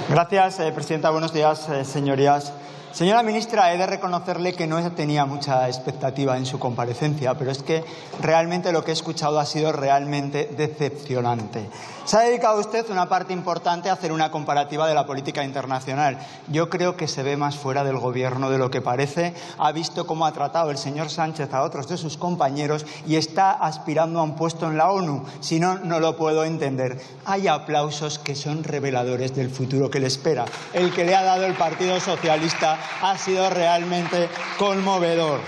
Gracias, presidenta. Buenos días, señorías. Señora ministra, he de reconocerle que no tenía mucha expectativa en su comparecencia, pero es que realmente lo que he escuchado ha sido realmente decepcionante. Se ha dedicado usted una parte importante a hacer una comparativa de la política internacional. Yo creo que se ve más fuera del Gobierno de lo que parece. Ha visto cómo ha tratado el señor Sánchez a otros de sus compañeros y está aspirando a un puesto en la ONU. Si no, no lo puedo entender. Hay aplausos que son reveladores del futuro que le espera. El que le ha dado el Partido Socialista ha sido realmente conmovedor.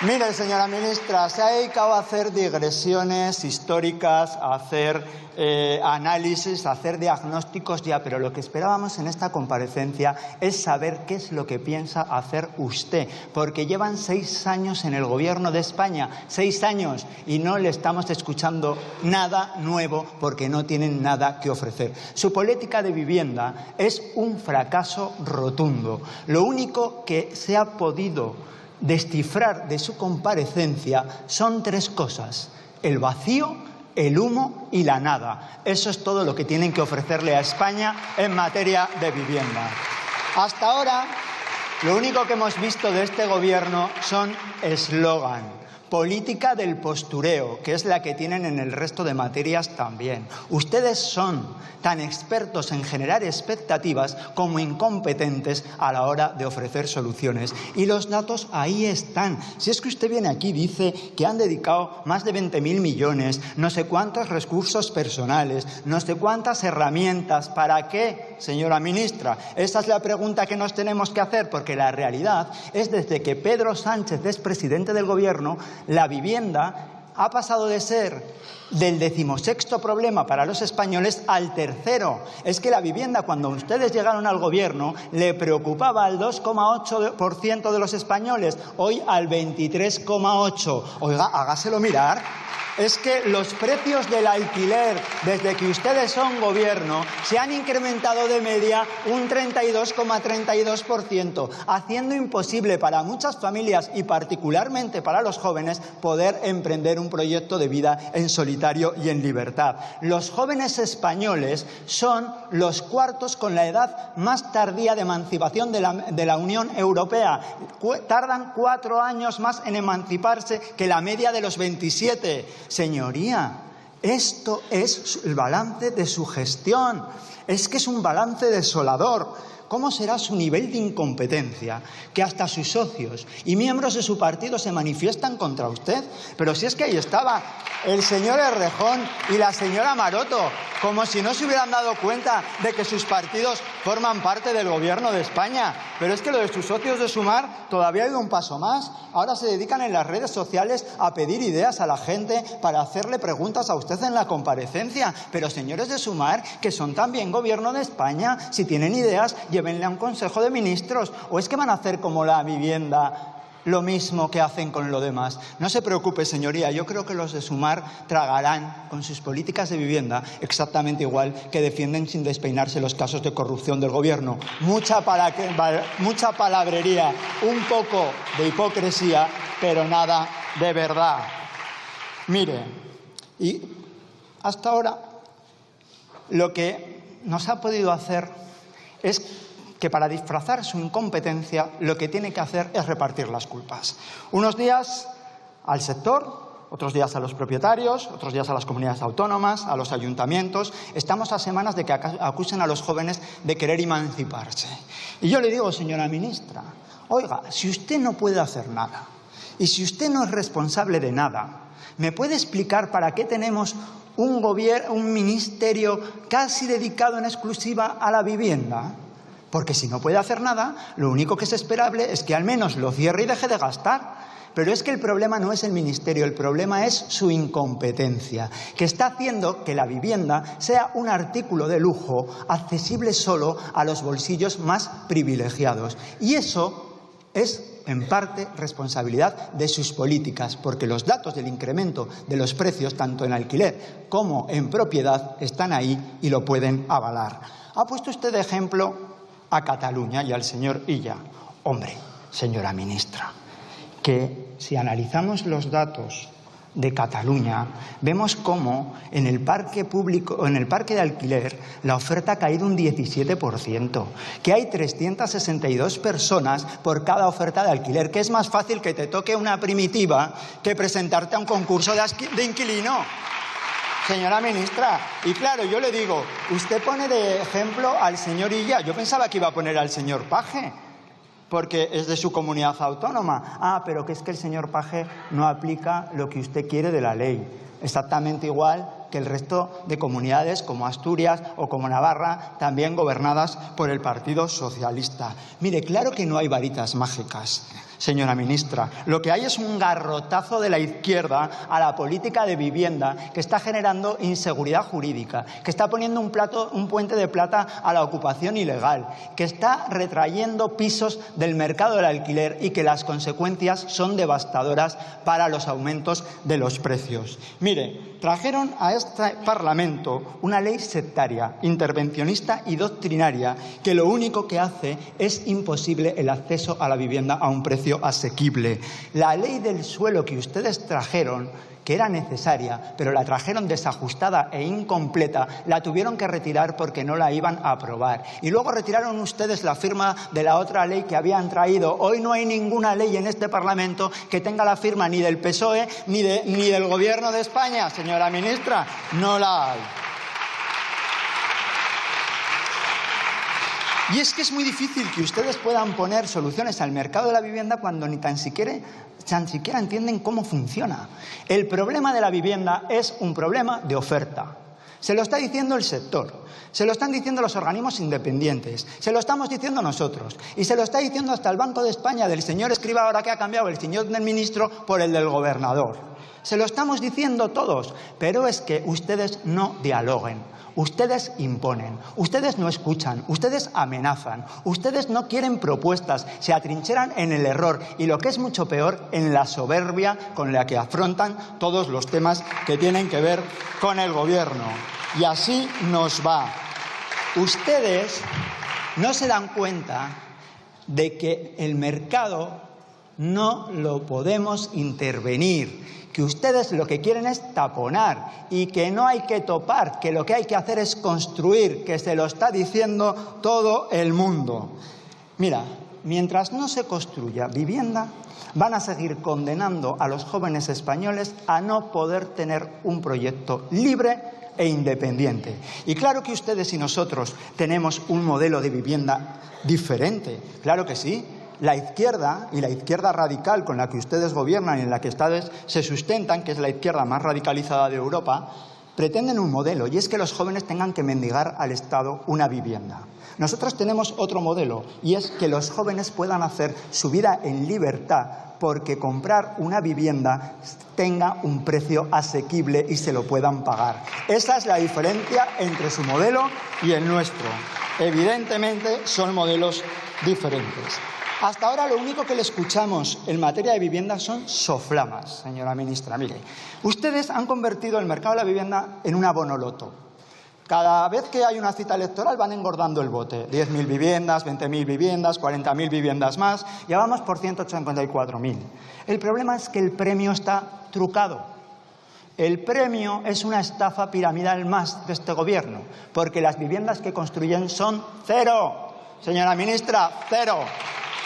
Mire, señora ministra, se ha dedicado a hacer digresiones históricas, a hacer análisis, a hacer diagnósticos ya, pero lo que esperábamos en esta comparecencia es saber qué es lo que piensa hacer usted, porque llevan 6 años en el Gobierno de España, 6 años, y no le estamos escuchando nada nuevo porque no tienen nada que ofrecer. Su política de vivienda es un fracaso rotundo. Lo único que se ha podido descifrar de su comparecencia son 3 cosas: el vacío, el humo y la nada. Eso es todo lo que tienen que ofrecerle a España en materia de vivienda. Hasta ahora, lo único que hemos visto de este Gobierno son eslogan. Política del postureo, que es la que tienen en el resto de materias también. Ustedes son tan expertos en generar expectativas como incompetentes a la hora de ofrecer soluciones. Y los datos ahí están. Si es que usted viene aquí y dice que han dedicado más de 20.000 millones, no sé cuántos recursos personales, no sé cuántas herramientas. ¿Para qué, señora ministra? Esa es la pregunta que nos tenemos que hacer, porque la realidad es desde que Pedro Sánchez es presidente del Gobierno, la vivienda ha pasado de ser del 16º problema para los españoles al 3º. Es que la vivienda, cuando ustedes llegaron al Gobierno, le preocupaba al 2,8% de los españoles, hoy al 23,8%. Oiga, hágaselo mirar. Es que los precios del alquiler, desde que ustedes son Gobierno, se han incrementado de media un 32,32%, haciendo imposible para muchas familias y particularmente para los jóvenes poder emprender un proyecto de vida en solitario y en libertad. Los jóvenes españoles son los cuartos con la edad más tardía de emancipación de la Unión Europea. Tardan 4 años más en emanciparse que la media de los 27. Señoría, esto es el balance de su gestión. Es que es un balance desolador. ¿Cómo será su nivel de incompetencia que hasta sus socios y miembros de su partido se manifiestan contra usted? Pero si es que ahí estaba el señor Errejón y la señora Maroto, como si no se hubieran dado cuenta de que sus partidos forman parte del Gobierno de España. Pero es que lo de sus socios de Sumar todavía ha ido un paso más. Ahora se dedican en las redes sociales a pedir ideas a la gente para hacerle preguntas a usted en la comparecencia. Pero señores de Sumar, que son también Gobierno de España, si tienen ideas, llévenle a un Consejo de Ministros. ¿O es que van a hacer como la vivienda lo mismo que hacen con lo demás? No se preocupe, señoría, yo creo que los de Sumar tragarán con sus políticas de vivienda exactamente igual que defienden sin despeinarse los casos de corrupción del Gobierno. Mucha palabrería, un poco de hipocresía, pero nada de verdad. Mire, y hasta ahora lo que nos ha podido hacer es que para disfrazar su incompetencia lo que tiene que hacer es repartir las culpas. Unos días al sector, otros días a los propietarios, otros días a las comunidades autónomas, a los ayuntamientos. Estamos a semanas de que acusen a los jóvenes de querer emanciparse. Y yo le digo, señora ministra, oiga, si usted no puede hacer nada y si usted no es responsable de nada, ¿me puede explicar para qué tenemos un ministerio casi dedicado en exclusiva a la vivienda? Porque si no puede hacer nada, lo único que es esperable es que al menos lo cierre y deje de gastar. Pero es que el problema no es el ministerio, el problema es su incompetencia, que está haciendo que la vivienda sea un artículo de lujo accesible solo a los bolsillos más privilegiados. Y eso es en parte responsabilidad de sus políticas, porque los datos del incremento de los precios, tanto en alquiler como en propiedad, están ahí y lo pueden avalar. Ha puesto usted de ejemplo a Cataluña y al señor Illa. Hombre, señora ministra, que si analizamos los datos de Cataluña, vemos cómo en el parque público, en el parque de alquiler, la oferta ha caído un 17%, que hay 362 personas por cada oferta de alquiler, que es más fácil que te toque una primitiva que presentarte a un concurso de inquilino. Señora ministra, y claro, yo le digo, usted pone de ejemplo al señor Illa, yo pensaba que iba a poner al señor Paje, porque es de su comunidad autónoma. Ah, pero que es que el señor Paje no aplica lo que usted quiere de la ley. Exactamente igual que el resto de comunidades como Asturias o como Navarra, también gobernadas por el Partido Socialista. Mire, claro que no hay varitas mágicas, señora ministra. Lo que hay es un garrotazo de la izquierda a la política de vivienda que está generando inseguridad jurídica, que está poniendo un puente de plata a la ocupación ilegal, que está retrayendo pisos del mercado del alquiler y que las consecuencias son devastadoras para los aumentos de los precios. Mire, trajeron a este Parlamento una ley sectaria, intervencionista y doctrinaria que lo único que hace es imposible el acceso a la vivienda a un precio asequible. La ley del suelo que ustedes trajeron, que era necesaria, pero la trajeron desajustada e incompleta, la tuvieron que retirar porque no la iban a aprobar. Y luego retiraron ustedes la firma de la otra ley que habían traído. Hoy no hay ninguna ley en este Parlamento que tenga la firma ni del PSOE ni del Gobierno de España, señora ministra. No la hay. Y es que es muy difícil que ustedes puedan poner soluciones al mercado de la vivienda cuando ni tan siquiera entienden cómo funciona. El problema de la vivienda es un problema de oferta. Se lo está diciendo el sector, se lo están diciendo los organismos independientes, se lo estamos diciendo nosotros y se lo está diciendo hasta el Banco de España del señor Escrivá, ahora que ha cambiado el señor del ministro por el del gobernador. Se lo estamos diciendo todos, pero es que ustedes no dialoguen. Ustedes imponen, ustedes no escuchan, ustedes amenazan, ustedes no quieren propuestas, se atrincheran en el error y, lo que es mucho peor, en la soberbia con la que afrontan todos los temas que tienen que ver con el gobierno. Y así nos va. Ustedes no se dan cuenta de que el mercado no lo podemos intervenir, que ustedes lo que quieren es taponar y que no hay que topar, que lo que hay que hacer es construir, que se lo está diciendo todo el mundo. Mira, mientras no se construya vivienda, van a seguir condenando a los jóvenes españoles a no poder tener un proyecto libre e independiente. Y claro que ustedes y nosotros tenemos un modelo de vivienda diferente, claro que sí. La izquierda, y la izquierda radical con la que ustedes gobiernan y en la que ustedes se sustentan, que es la izquierda más radicalizada de Europa, pretenden un modelo, y es que los jóvenes tengan que mendigar al Estado una vivienda. Nosotros tenemos otro modelo, y es que los jóvenes puedan hacer su vida en libertad, porque comprar una vivienda tenga un precio asequible y se lo puedan pagar. Esa es la diferencia entre su modelo y el nuestro. Evidentemente son modelos diferentes. Hasta ahora lo único que le escuchamos en materia de vivienda son soflamas, señora ministra. Mire, ustedes han convertido el mercado de la vivienda en un abonoloto. Cada vez que hay una cita electoral van engordando el bote. 10.000 viviendas, 20.000 viviendas, 40.000 viviendas más. Ya vamos por 154.000. El problema es que el premio está trucado. El premio es una estafa piramidal más de este gobierno, porque las viviendas que construyen son cero. Señora ministra, cero.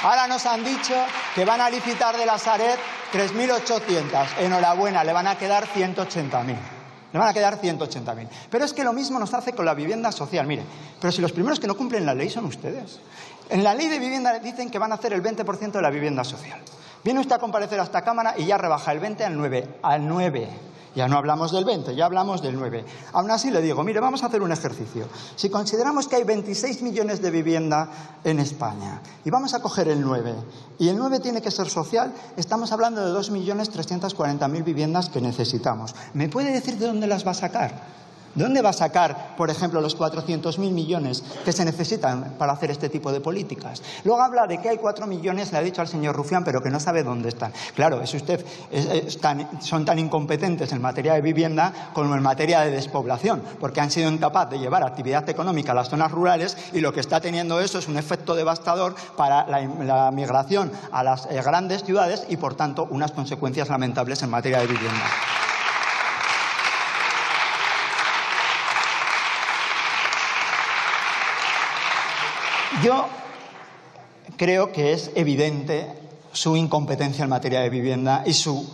Ahora nos han dicho que van a licitar de la Sareb 3.800. Enhorabuena, le van a quedar 180.000. Le van a quedar 180.000. Pero es que lo mismo nos hace con la vivienda social. Mire, pero si los primeros que no cumplen la ley son ustedes. En la ley de vivienda dicen que van a hacer el 20% de la vivienda social. Viene usted a comparecer a esta Cámara y ya rebaja el 20 al 9. Al 9. Ya no hablamos del 20, ya hablamos del 9. Aún así le digo, mire, vamos a hacer un ejercicio. Si consideramos que hay 26 millones de vivienda en España y vamos a coger el 9, y el 9 tiene que ser social, estamos hablando de 2.340.000 viviendas que necesitamos. ¿Me puede decir de dónde las va a sacar? ¿De dónde va a sacar, por ejemplo, los 400.000 millones que se necesitan para hacer este tipo de políticas? Luego habla de que hay 4 millones, le ha dicho al señor Rufián, pero que no sabe dónde están. Claro, son tan incompetentes en materia de vivienda como en materia de despoblación, porque han sido incapaces de llevar actividad económica a las zonas rurales, y lo que está teniendo eso es un efecto devastador para la migración a las grandes ciudades y, por tanto, unas consecuencias lamentables en materia de vivienda. Yo creo que es evidente su incompetencia en materia de vivienda y su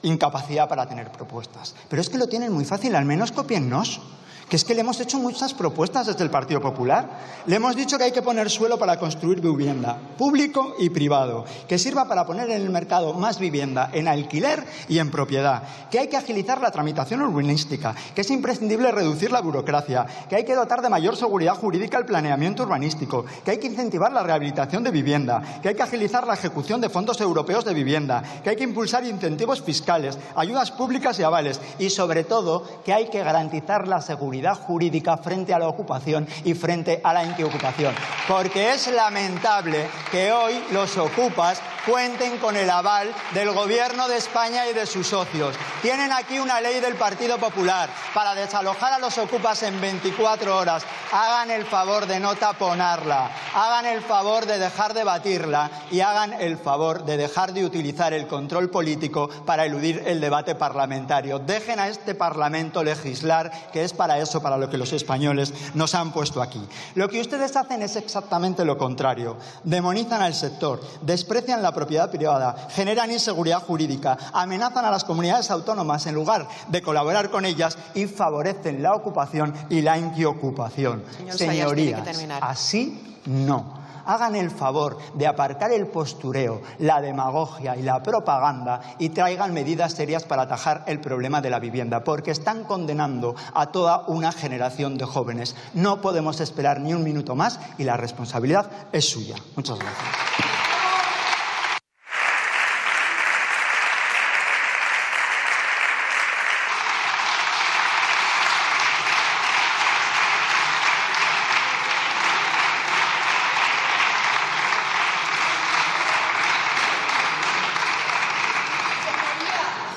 incapacidad para tener propuestas. Pero es que lo tienen muy fácil, al menos cópiennos. Que es que le hemos hecho muchas propuestas desde el Partido Popular. Le hemos dicho que hay que poner suelo para construir vivienda, público y privado, que sirva para poner en el mercado más vivienda en alquiler y en propiedad, que hay que agilizar la tramitación urbanística, que es imprescindible reducir la burocracia, que hay que dotar de mayor seguridad jurídica el planeamiento urbanístico, que hay que incentivar la rehabilitación de vivienda, que hay que agilizar la ejecución de fondos europeos de vivienda, que hay que impulsar incentivos fiscales, ayudas públicas y avales y, sobre todo, que hay que garantizar la seguridad jurídica frente a la ocupación y frente a la antiocupación. Porque es lamentable que hoy los ocupas cuenten con el aval del Gobierno de España y de sus socios. Tienen aquí una ley del Partido Popular para desalojar a los ocupas en 24 horas. Hagan el favor de no taponarla, hagan el favor de dejar de batirla y hagan el favor de dejar de utilizar el control político para eludir el debate parlamentario. Dejen a este Parlamento legislar, que es para eso para lo que los españoles nos han puesto aquí. Lo que ustedes hacen es exactamente lo contrario. Demonizan al sector, desprecian la propiedad privada, generan inseguridad jurídica, amenazan a las comunidades autónomas en lugar de colaborar con ellas y favorecen la ocupación y la antiocupación. Señorías, así no. Hagan el favor de aparcar el postureo, la demagogia y la propaganda y traigan medidas serias para atajar el problema de la vivienda, porque están condenando a toda una generación de jóvenes. No podemos esperar ni un minuto más y la responsabilidad es suya. Muchas gracias.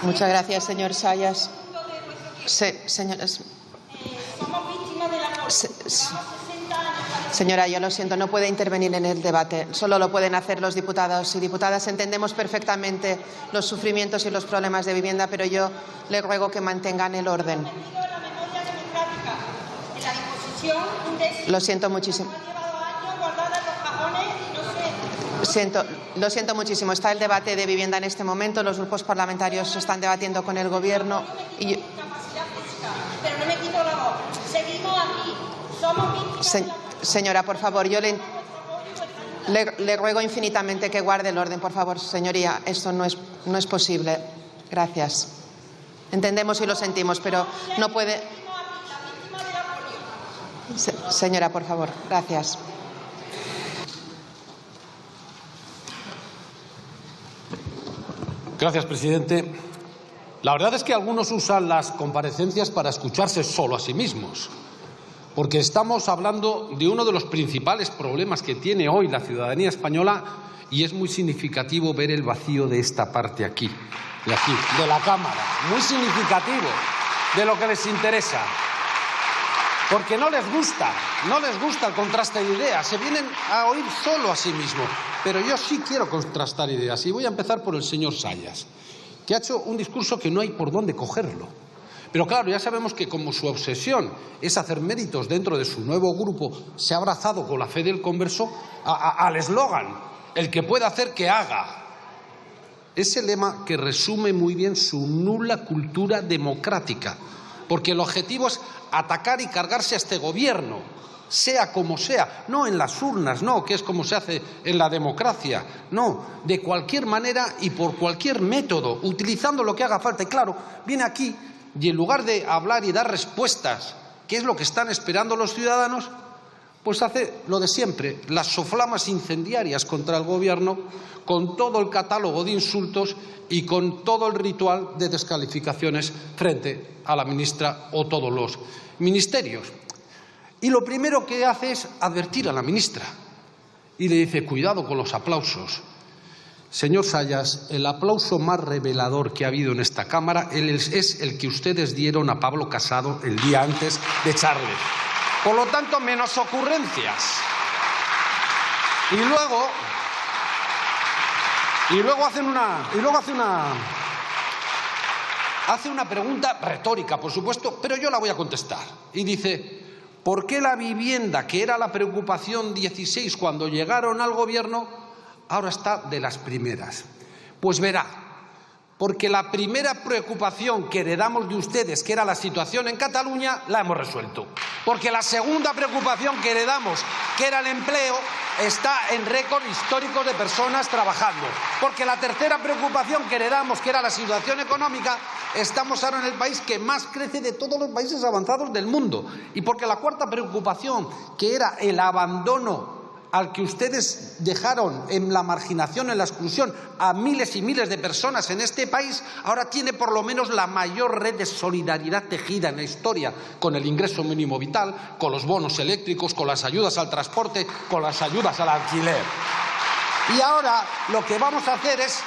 Muchas gracias, señor Sayas. Señora, yo lo siento, no puede intervenir en el debate. Solo lo pueden hacer los diputados y diputadas. Entendemos perfectamente los sufrimientos y los problemas de vivienda, pero yo le ruego que mantengan el orden. Lo siento muchísimo. Lo siento muchísimo. Está el debate de vivienda en este momento. Los grupos parlamentarios están debatiendo con el Gobierno. Y yo... Pero no me quito la voz. Seguimos aquí. Somos víctimas. Señora, por favor, yo le ruego infinitamente que guarde el orden, por favor, señoría. Esto no es posible. Gracias. Entendemos y lo sentimos, pero no puede... Señora, por favor. Gracias. Gracias, presidente. La verdad es que algunos usan las comparecencias para escucharse solo a sí mismos, porque estamos hablando de uno de los principales problemas que tiene hoy la ciudadanía española y es muy significativo ver el vacío de esta parte aquí, de la Cámara. Muy significativo de lo que les interesa. Porque no les gusta el contraste de ideas, se vienen a oír solo a sí mismos. Pero yo sí quiero contrastar ideas y voy a empezar por el señor Sayas, que ha hecho un discurso que no hay por dónde cogerlo. Pero claro, ya sabemos que como su obsesión es hacer méritos dentro de su nuevo grupo, se ha abrazado con la fe del converso al eslogan, el que pueda hacer que haga. Ese lema que resume muy bien su nula cultura democrática, porque el objetivo es atacar y cargarse a este gobierno, sea como sea, no en las urnas, no, que es como se hace en la democracia, no, de cualquier manera y por cualquier método, utilizando lo que haga falta. Y claro, viene aquí y en lugar de hablar y dar respuestas, ¿qué es lo que están esperando los ciudadanos? Pues hace lo de siempre, las soflamas incendiarias contra el gobierno, con todo el catálogo de insultos y con todo el ritual de descalificaciones frente a la ministra o todos los ministerios. Y lo primero que hace es advertir a la ministra y le dice, cuidado con los aplausos. Señor Sayas, el aplauso más revelador que ha habido en esta Cámara es el que ustedes dieron a Pablo Casado el día antes de echarle. Por lo tanto, menos ocurrencias. Y luego hace una pregunta retórica, por supuesto, pero yo la voy a contestar. Y dice, ¿Por qué la vivienda, que era la preocupación 16 cuando llegaron al Gobierno, ahora está de las primeras? Pues verá, porque la primera preocupación que heredamos de ustedes, que era la situación en Cataluña, la hemos resuelto. Porque la segunda preocupación que heredamos, que era el empleo, está en récord histórico de personas trabajando. Porque la tercera preocupación que heredamos, que era la situación económica, estamos ahora en el país que más crece de todos los países avanzados del mundo. Y porque la cuarta preocupación, que era el abandono al que ustedes dejaron en la marginación, en la exclusión, a miles y miles de personas en este país, ahora tiene por lo menos la mayor red de solidaridad tejida en la historia, con el ingreso mínimo vital, con los bonos eléctricos, con las ayudas al transporte, con las ayudas al alquiler. Y ahora lo que vamos a hacer es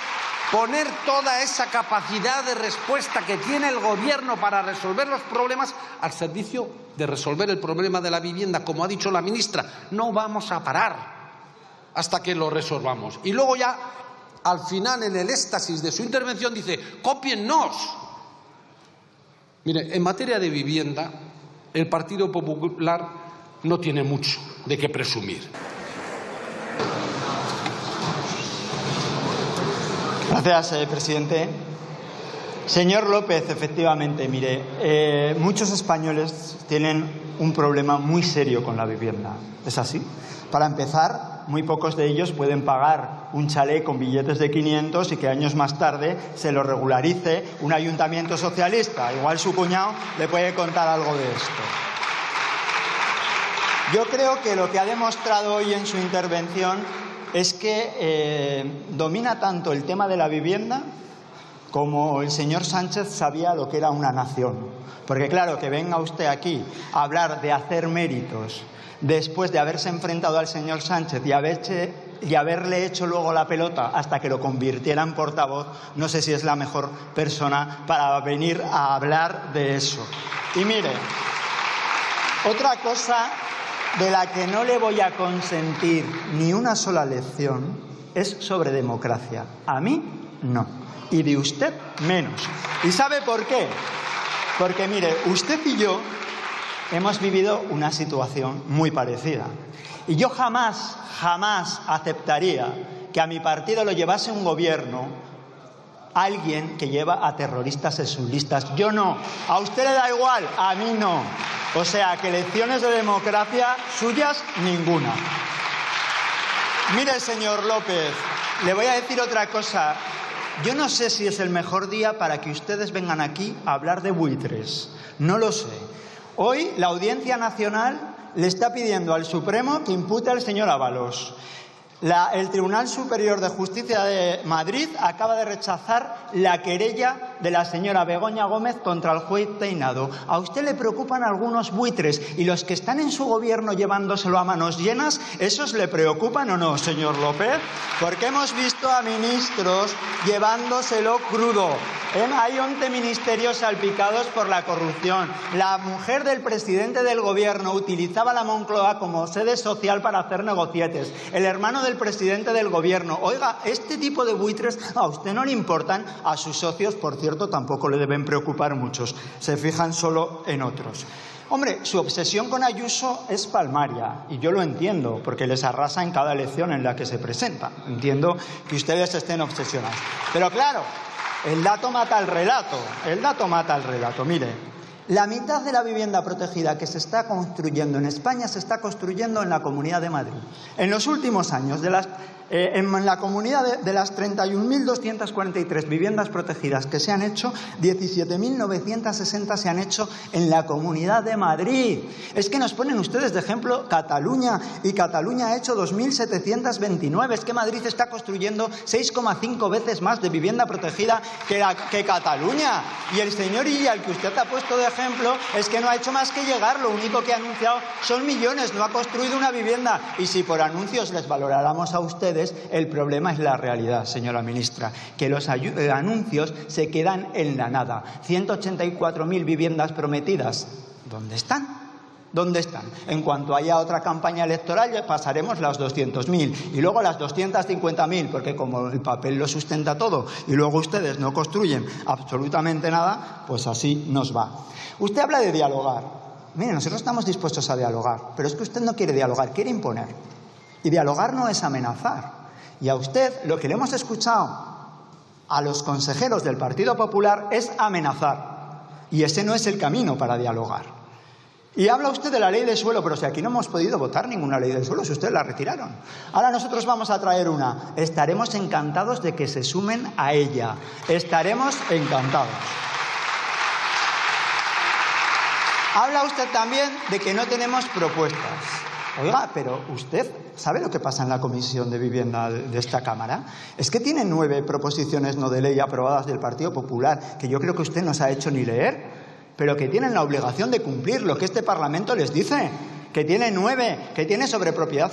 poner toda esa capacidad de respuesta que tiene el Gobierno para resolver los problemas al servicio de resolver el problema de la vivienda. Como ha dicho la ministra, no vamos a parar hasta que lo resolvamos. Y luego ya, al final, en el éxtasis de su intervención, dice: cópiennos. Mire, en materia de vivienda, el Partido Popular no tiene mucho de qué presumir. Gracias, presidente. Señor López, efectivamente, mire, muchos españoles tienen un problema muy serio con la vivienda. ¿Es así? Para empezar, muy pocos de ellos pueden pagar un chalet con billetes de 500 y que años más tarde se lo regularice un ayuntamiento socialista. Igual su cuñado le puede contar algo de esto. Yo creo que lo que ha demostrado hoy en su intervención es que domina tanto el tema de la vivienda como el señor Sánchez sabía lo que era una nación. Porque claro, que venga usted aquí a hablar de hacer méritos después de haberse enfrentado al señor Sánchez y haberle hecho luego la pelota hasta que lo convirtiera en portavoz, no sé si es la mejor persona para venir a hablar de eso. Y mire, otra cosa de la que no le voy a consentir ni una sola lección es sobre democracia. A mí, no. Y de usted, menos. ¿Y sabe por qué? Porque, mire, usted y yo hemos vivido una situación muy parecida. Y yo jamás aceptaría que a mi partido lo llevase un gobierno alguien que lleva a terroristas en sus listas. Yo no. A usted le da igual, a mí no. O sea, que lecciones de democracia suyas, ninguna. Mire, señor López, le voy a decir otra cosa. Yo no sé si es el mejor día para que ustedes vengan aquí a hablar de buitres. No lo sé. Hoy la Audiencia Nacional le está pidiendo al Supremo que impute al señor Ábalos. El Tribunal Superior de Justicia de Madrid acaba de rechazar la querella de la señora Begoña Gómez contra el juez Teinado. ¿A usted le preocupan algunos buitres? ¿Y los que están en su gobierno llevándoselo a manos llenas, esos le preocupan o no, señor López? Porque hemos visto a ministros llevándoselo crudo. Hay 11 ministerios salpicados por la corrupción. La mujer del presidente del gobierno utilizaba la Moncloa como sede social para hacer negocietes. El hermano del presidente del gobierno. Oiga, este tipo de buitres a usted no le importan, a sus socios, por cierto, tampoco le deben preocupar muchos. Se fijan solo en otros. Hombre, su obsesión con Ayuso es palmaria, y yo lo entiendo, porque les arrasa en cada elección en la que se presenta. Entiendo que ustedes estén obsesionados. Pero claro, el dato mata al relato. El dato mata al relato. Mire, la mitad de la vivienda protegida que se está construyendo en España se está construyendo en la Comunidad de Madrid. En los últimos años, en la comunidad de las 31.243 viviendas protegidas que se han hecho, 17.960 se han hecho en la Comunidad de Madrid. Es que nos ponen ustedes de ejemplo Cataluña, y Cataluña ha hecho 2.729. Es que Madrid está construyendo 6,5 veces más de vivienda protegida que Cataluña. Y el señor Illa, al que usted ha puesto de ejemplo, es que no ha hecho más que llegar. Lo único que ha anunciado son millones, no ha construido una vivienda. Y si por anuncios les valoráramos a ustedes, el problema es la realidad, señora ministra, que los anuncios se quedan en la nada. 184.000 viviendas prometidas, ¿dónde están? ¿Dónde están? En cuanto haya otra campaña electoral ya pasaremos las 200.000 y luego las 250.000, porque como el papel lo sustenta todo y luego ustedes no construyen absolutamente nada, pues así nos va. Usted habla de dialogar. Mire, nosotros estamos dispuestos a dialogar, pero es que usted no quiere dialogar, quiere imponer. Y dialogar no es amenazar. Y a usted lo que le hemos escuchado a los consejeros del Partido Popular es amenazar. Y ese no es el camino para dialogar. Y habla usted de la ley del suelo, pero si aquí no hemos podido votar ninguna ley del suelo, si ustedes la retiraron. Ahora nosotros vamos a traer una. Estaremos encantados de que se sumen a ella. Estaremos encantados. Habla usted también de que no tenemos propuestas. Oiga, pero usted sabe lo que pasa en la Comisión de Vivienda de esta Cámara. Es que tiene 9 proposiciones no de ley aprobadas del Partido Popular, que yo creo que usted no se ha hecho ni leer, pero que tienen la obligación de cumplir lo que este Parlamento les dice. Que tiene 9, que tiene sobre propiedad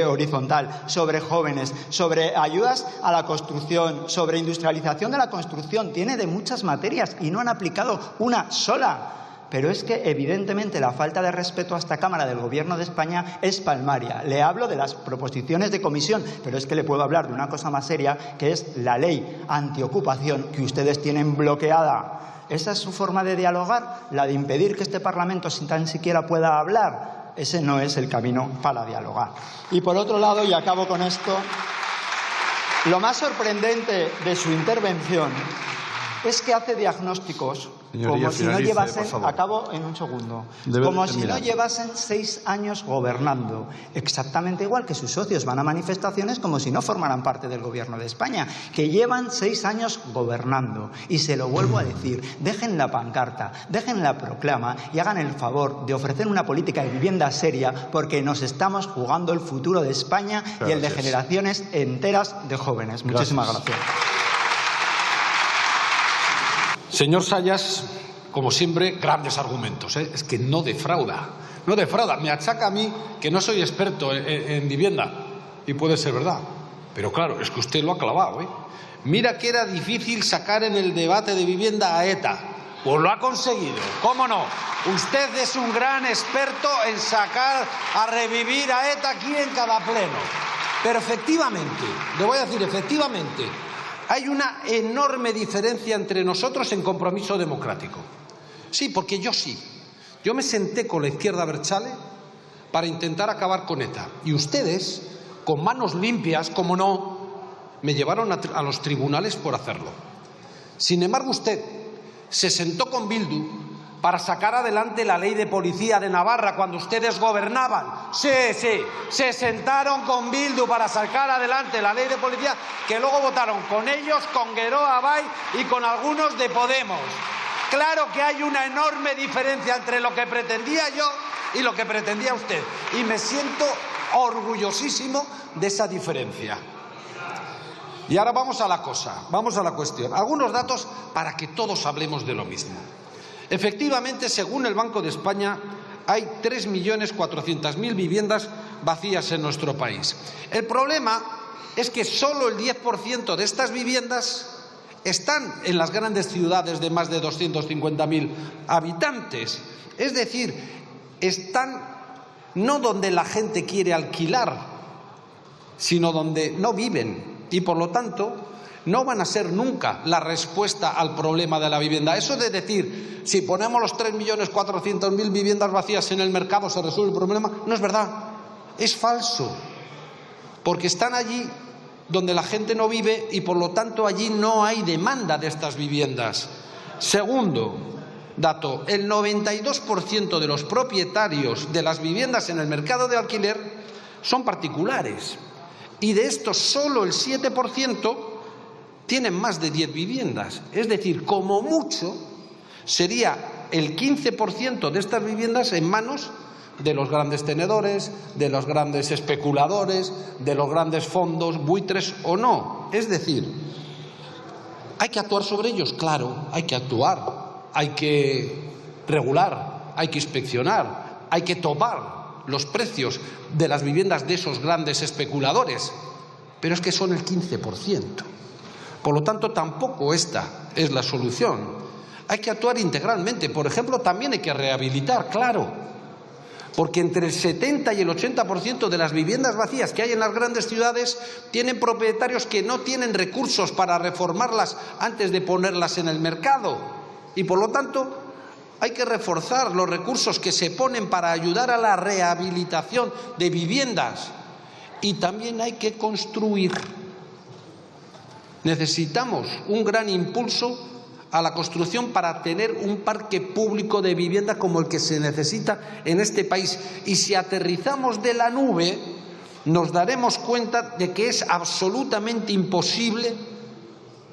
horizontal, sobre jóvenes, sobre ayudas a la construcción, sobre industrialización de la construcción. Tiene de muchas materias y no han aplicado una sola. Pero es que, evidentemente, la falta de respeto a esta Cámara del Gobierno de España es palmaria. Le hablo de las proposiciones de comisión, pero es que le puedo hablar de una cosa más seria, que es la ley antiocupación que ustedes tienen bloqueada. ¿Esa es su forma de dialogar? ¿La de impedir que este Parlamento tan siquiera pueda hablar? Ese no es el camino para dialogar. Y por otro lado, y acabo con esto, lo más sorprendente de su intervención es que hace diagnósticos como si no llevasen, acabo en un segundo, como si no llevasen 6 años gobernando, exactamente igual que sus socios van a manifestaciones como si no formaran parte del Gobierno de España, que llevan 6 años gobernando. Y se lo vuelvo a decir, dejen la pancarta, dejen la proclama y hagan el favor de ofrecer una política de vivienda seria, porque nos estamos jugando el futuro de España y el de generaciones enteras de jóvenes. Muchísimas gracias. Señor Sayas, como siempre, grandes argumentos, ¿eh? Es que no defrauda, no defrauda. Me achaca a mí que no soy experto en vivienda, y puede ser verdad, pero claro, es que usted lo ha clavado, ¿eh? Mira que era difícil sacar en el debate de vivienda a ETA, pues lo ha conseguido, ¿cómo no? Usted es un gran experto en sacar a revivir a ETA aquí en cada pleno. Pero efectivamente, le voy a decir, efectivamente, hay una enorme diferencia entre nosotros en compromiso democrático. Sí, porque yo me senté con la izquierda abertzale para intentar acabar con ETA. Y ustedes, con manos limpias, como no, me llevaron a los tribunales por hacerlo. Sin embargo, usted se sentó con Bildu para sacar adelante la ley de policía de Navarra cuando ustedes gobernaban. Sí, se sentaron con Bildu para sacar adelante la ley de policía, que luego votaron con ellos, con Geroa Bai y con algunos de Podemos. Claro que hay una enorme diferencia entre lo que pretendía yo y lo que pretendía usted. Y me siento orgullosísimo de esa diferencia. Y ahora vamos a la cosa, vamos a la cuestión. Algunos datos para que todos hablemos de lo mismo. Efectivamente, según el Banco de España, hay 3.400.000 viviendas vacías en nuestro país. El problema es que solo el 10% de estas viviendas están en las grandes ciudades de más de 250.000 habitantes. Es decir, están no donde la gente quiere alquilar, sino donde no viven. Y, por lo tanto, no van a ser nunca la respuesta al problema de la vivienda. Eso de decir, si ponemos los 3.400.000 viviendas vacías en el mercado se resuelve el problema, no es verdad, es falso. Porque están allí donde la gente no vive y, por lo tanto, allí no hay demanda de estas viviendas. Segundo dato, el 92% de los propietarios de las viviendas en el mercado de alquiler son particulares. Y de estos solo el 7% tienen más de 10 viviendas. Es decir, como mucho, sería el 15% de estas viviendas en manos de los grandes tenedores, de los grandes especuladores, de los grandes fondos, buitres o no. Es decir, ¿hay que actuar sobre ellos? Claro, hay que actuar, hay que regular, hay que inspeccionar, hay que topar los precios de las viviendas de esos grandes especuladores. Pero es que son el 15%. Por lo tanto, tampoco esta es la solución. Hay que actuar integralmente. Por ejemplo, también hay que rehabilitar, claro. Porque entre el 70 y el 80% de las viviendas vacías que hay en las grandes ciudades tienen propietarios que no tienen recursos para reformarlas antes de ponerlas en el mercado. Y por lo tanto, Hay que reforzar los recursos que se ponen para ayudar a la rehabilitación de viviendas y también hay que construir. Necesitamos un gran impulso a la construcción para tener un parque público de vivienda como el que se necesita en este país. Y si aterrizamos de la nube, nos daremos cuenta de que es absolutamente imposible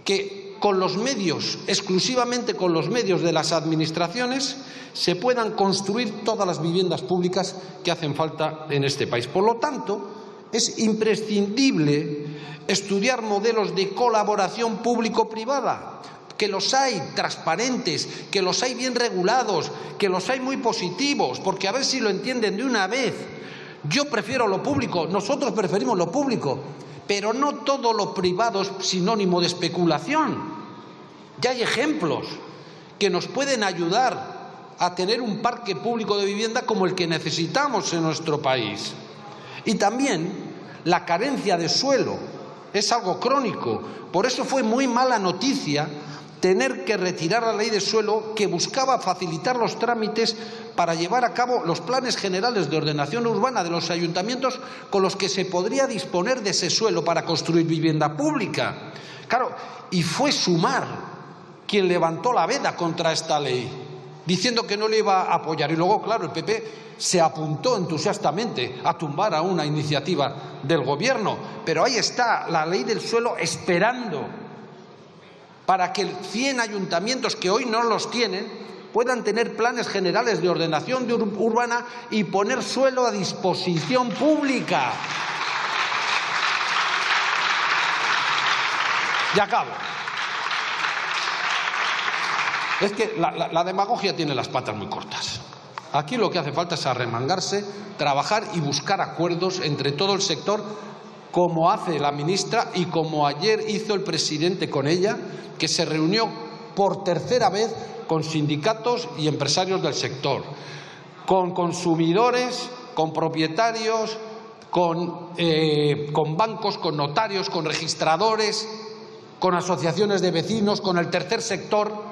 que con los medios, exclusivamente con los medios de las administraciones, se puedan construir todas las viviendas públicas que hacen falta en este país. Por lo tanto, es imprescindible estudiar modelos de colaboración público-privada, que los hay transparentes, que los hay bien regulados, que los hay muy positivos, porque a ver si lo entienden de una vez. Yo prefiero lo público, nosotros preferimos lo público, pero no todo lo privado es sinónimo de especulación. Ya hay ejemplos que nos pueden ayudar a tener un parque público de vivienda como el que necesitamos en nuestro país. Y también la carencia de suelo es algo crónico. Por eso fue muy mala noticia tener que retirar la ley de suelo que buscaba facilitar los trámites para llevar a cabo los planes generales de ordenación urbana de los ayuntamientos con los que se podría disponer de ese suelo para construir vivienda pública. Claro, y fue Sumar quien levantó la veda contra esta ley, diciendo que no le iba a apoyar. Y luego, claro, el PP se apuntó entusiastamente a tumbar a una iniciativa del Gobierno. Pero ahí está la ley del suelo esperando para que 100 ayuntamientos que hoy no los tienen puedan tener planes generales de ordenación urbana y poner suelo a disposición pública. Y acabo. Es que la demagogia tiene las patas muy cortas. Aquí lo que hace falta es arremangarse, trabajar y buscar acuerdos entre todo el sector, como hace la ministra y como ayer hizo el presidente con ella, que se reunió por tercera vez con sindicatos y empresarios del sector, con consumidores, con propietarios, con bancos, con notarios, con registradores, con asociaciones de vecinos, con el tercer sector,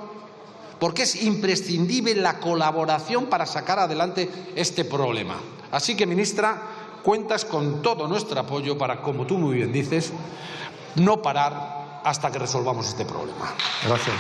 porque es imprescindible la colaboración para sacar adelante este problema. Así que, ministra, cuentas con todo nuestro apoyo para, como tú muy bien dices, no parar hasta que resolvamos este problema. Gracias.